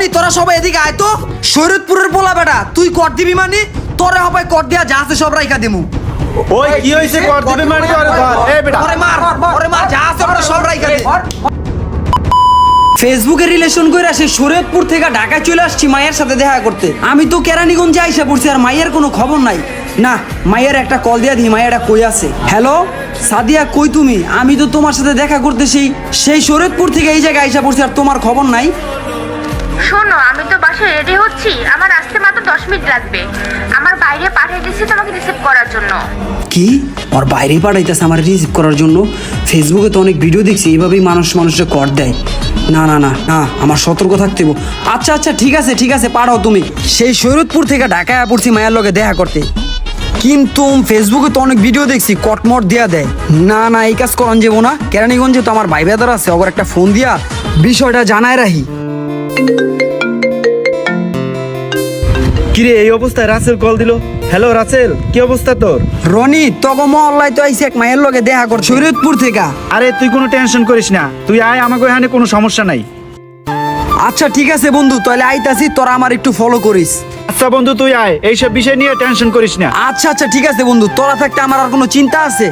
রনি তোরা সবাই এদিকে আয় তো। শরীয়তপুরের পোলা বেটা তুই কর দিবি মানে তোরে হবে কর দিয়া যা আছে সব রাইখা দিমু। ওই কি হইছে কর দিবি মানে এই বেটা ওরে মার যা আছে ওরে সব রাইখা দে। ফেসবুকে রিলেশন করে আসে শরীয়তপুর থেকে ঢাকায় চলে আসছি মায়ের সাথে দেখা করতে। আমি তো কেরানীগঞ্জে আইসা পড়ছি আর মায়ের কোনো খবর নাই। না মায়ের একটা কল দিয়া দিই মায়েরা কই আছে। হ্যালো সাদিয়া কই তুমি? আমি তো তোমার সাথে দেখা করতেছি সেই শরীয়তপুর থেকে এই জায়গায় আইসা পড়ছি আর তোমার খবর নাই। শোনো, আমি তো বাসায় রেডি হচ্ছি, আমার আসতে মাত্র 10 মিনিট লাগবে। আমার বাইরে পাঠিয়ে দিচ্ছি তোমাকে রিসিভ করার জন্য। কি ওর বাইরে পাঠাইতেছে আমার রিসিভ করার জন্য? ফেসবুকে তো অনেক ভিডিও দেখছি এইভাবেই মানুষের কর দেয়। না না না না আমার সতর্ক থাকতে হবে। আচ্ছা আচ্ছা ঠিক আছে পাঠাও তুমি। সেই শরীয়তপুর থেকে ঢাকায় পড়ছি মায়ের লগে দেখা করতে, কিন্তু ফেসবুকে তো অনেক ভিডিও দেখছি কটমট দিয়া দেয়। না না এই কাজ করন যাবো না। কেরানীগঞ্জে তো আমার ভাই বেদার আছে, আবার একটা ফোন দিয়া বিষয়টা জানায় রাখি। কিরে এই অবস্থায় রাসেল কল দিল। হ্যালো রাসেল, কি অবস্থা তোর? রনি তগো মহল্লায় তো আইসি এক মায়ের লগে দেখা কর শরীয়তপুর থেকে। আরে তুই কোনো টেনশন করিস না, তুই আয়, আমাকে এখানে কোনো সমস্যা নাই। আচ্ছা ঠিক আছে বন্ধু, তাহলে আইতাছি, তোরা আমার একটু ফলো করিস। আচ্ছা বন্ধু তুই আয়, এইসব বিষয় নিয়ে টেনশন করিস না। আচ্ছা আচ্ছা ঠিক আছে বন্ধু, তোরা থাকতে আমার আর কোনো চিন্তা আছে?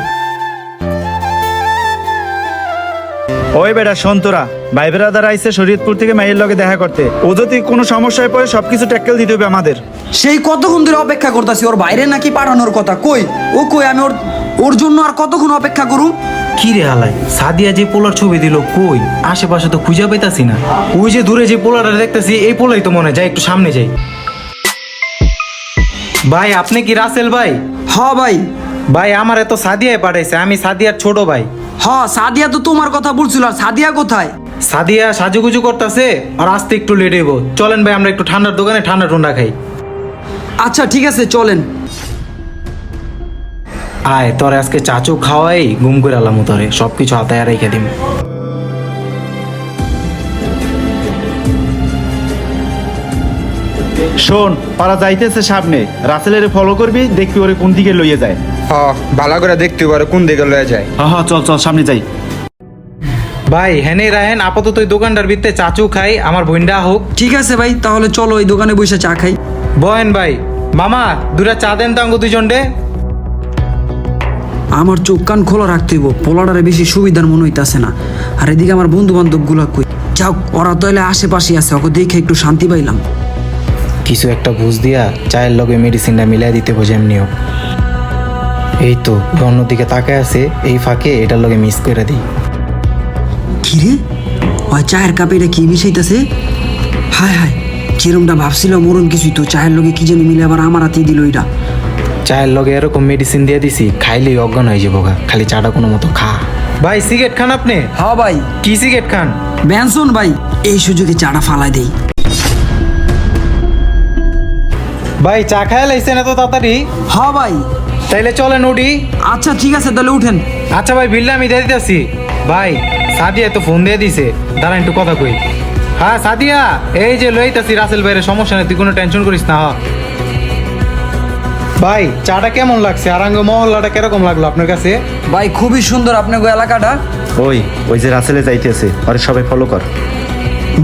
ওই বেটা শোন, তোরা ভাই বেড়াদার আইসে শরীয়তপুর থেকে মায়ের লগে দেখা করতে। ও যদি কোনো সমস্যায় পড়ে সবকিছু ট্যাকেল দিতে হবে আমাদের। সেই কতক্ষণ ধরে অপেক্ষা করতেছি ওর বাইরে নাকি পাঠানোর কথা। কই ও কই? আমি ওর জন্য আর কতক্ষণ অপেক্ষা করুম? কি রে হালাই, সাদিয়া যে পোলার ছবি দিল কই? আশেপাশে তো খুঁজে পাইতাছি না। ওই যে দূরে যে পোলাটা দেখতেছি এই পোলাই তো মনে হয়, যাই একটু সামনে যাই। ভাই আপনি কি রাসেল ভাই? হ ভাই। ভাই আমার এত সাদিয়ায় পাঠাইছে, আমি সাদিয়ার ছোট ভাই। হ সাদিয়া তো তোমার কথা বলছিল, আর সাদিয়া কোথায়? সাদিয়া সাজুগুজু করতেছে আর আসতে একটু লেট হইব। চলেন ভাই আমরা একটু ঠান্ডার দোকানে ঠান্ডা টুন্ডা খাই। আচ্ছা ঠিক আছে চলেন। আয় তোরে আজকে চাচু খাওয়াই গুম করে আলাম, তোরে সবকিছু হাতায় রেখে দিম। শোন, পারা যাইতেছে সামনে, রাসেলের ফলো করবি, দেখবি ওরে কোন দিকে লইয়ে যায়। ভালো করে দেখতে পারে কোন দিকে লয়ে যায়। হ্যাঁ চল চল সামনে যাই। ভাই হেনে রাহেন, আপাতত ওই দোকানটার ভিতরে চাচু খাই, আমার বোনটা হোক। ঠিক আছে ভাই, তাহলে চলো ওই দোকানে বসে চা খাই। বহেন ভাই। মামা দুটা চা দেন তো আমাকে দুজন ডে। আমার চোখ কান খোলা রাখতে হইব, পোলাডারে বেশি সুবিধার মনে হইতাছে না। আর এদিকে আমার বন্ধু বান্ধব গুলা কই? যাও ওরা তাহলে আশেপাশে আছে, ওকে দেখে একটু শান্তি পাইলাম। কিছু একটা বুঝ দিয়া চায়ের লগে মেডিসিনটা মিলাই দিতে বোঝে এমনিও। এই তো অন্যদিকে তাকায় আছে, এই ফাঁকে এটার লগে মিস করে দিই। কিরে ওই চায়ের কাপে এটা কি মিশাইতেছে? হায় হায়, যেরমটা ভাবছিল মরণ কিছুই তো, চায়ের লগে কি জানি মিলে আবার আমার হাতেই দিল এটা। চায়ের লগে এরকম মেডিসিন দিয়ে দিছি, খাইলেই অজ্ঞান হয়ে যাবো গা। খালি চাটা কোনো মতো খা। ভাই সিগারেট খান আপনি? হ্যাঁ ভাই। কি সিগারেট খান? বেনসন ভাই। এই সুযোগে চাটা ফালাই দেই। ভাই চা খায় লাইছেন এত তাড়াতাড়ি? হ্যাঁ ভাই। তাইলে চলেন উঠি। আচ্ছা ঠিক আছে তাহলে উঠেন। আচ্ছা ভাই বিলটা আমি দিয়ে দিতেছি। ভাই সাদিয়া তো ফোন দিয়ে দিছে, দাঁড়া একটু কথা কই। হ্যাঁ সাদিয়া, এই যে লইতাছি রাসেল ভাইয়ের, সমস্যা নেই, তুই কোনো টেনশন করিস না। ভাই চাটা কেমন লাগছে? আরাঙ্গ মহল্লাটা কিরকম লাগলো আপনার কাছে? ভাই খুবই সুন্দর আপনার এলাকাটা। ওই যে রাসেলে যাইতেছে, আরে সবাই ফলো কর।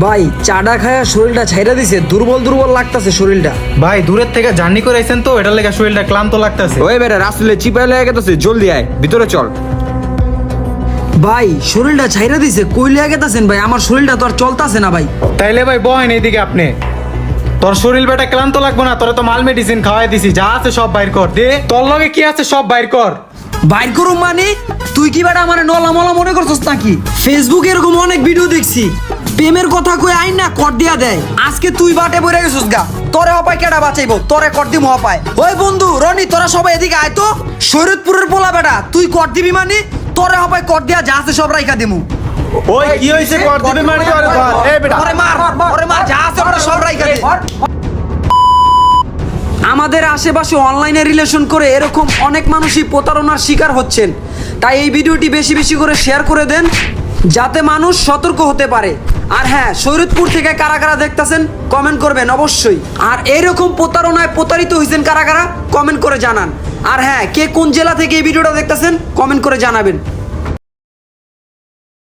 ভাই চাটা খায়া শরীরটা ছাইরা দিছে, দুর্বল দুর্বল লাগতাছে শরীরটা। ভাই দূরের থেকে জার্নি করে আইছেন তো, এটার লেগে শরীরটা ক্লান্ত লাগতাছে। ওই বেটা রাসেলে চিপাই লেগে গেছে, জলদি আয় ভিতরে চল। ভাই শরীরটা ছাইরা দিছে, কইলিয়া গেতাছেন ভাই, আমার শরীরটা তো আর চলতাছে না ভাই। তাইলে ভাই বহেন এইদিকে আপনি। তোর শরীর বেটা ক্লান্ত লাগবো না, তোরা তো মাল মেডিসিন খাওয়াই দিছি, যা আছে সব বাইর কর দে। তোর লগে কি আছে সব বাইর কর। বাইর করুম মানে? তুই কি বেটা আমার নলা মলা মনে করছস নাকি? ফেসবুকে এরকম অনেক ভিডিও দেখছি, প্রেমের কথা কই আইন না কর দিয়া দেয়। আজকে তুই বাটে পড়ে গেছস গা, তোরে হপায় কেডা বাঁচাইবো? তোরে কর দিমু হপায়। ওই বন্ধু রনি তোরা সবাই এদিকে আয় তো। শরীয়তপুরের পোলা বেটা তুই কর দিবি মানে তোরে হপায় কর দিয়া যা আছে সব রাইখা দিমু। ওই কি হইছে কর দিবি মানে এই বেটা ওরে মার যা আছে ওরে সব রাইখা দে। আমাদের আশেপাশে অনলাইনে রিলেশন করে এরকম অনেক মানুষই প্রতারণার শিকার হচ্ছেন, তাই এই ভিডিওটি বেশি বেশি করে শেয়ার করে দেন যাতে মানুষ সতর্ক হতে পারে। আর হ্যাঁ, শরীয়তপুর থেকে কারা কারা দেখতেছেন কমেন্ট করবেন অবশ্যই। আর এরকম প্রতারণায় প্রতারিত হয়েছেন কারা কারা কমেন্ট করে জানান। আর হ্যাঁ, কে কোন জেলা থেকে এই ভিডিওটা দেখতেছেন কমেন্ট করে জানাবেন।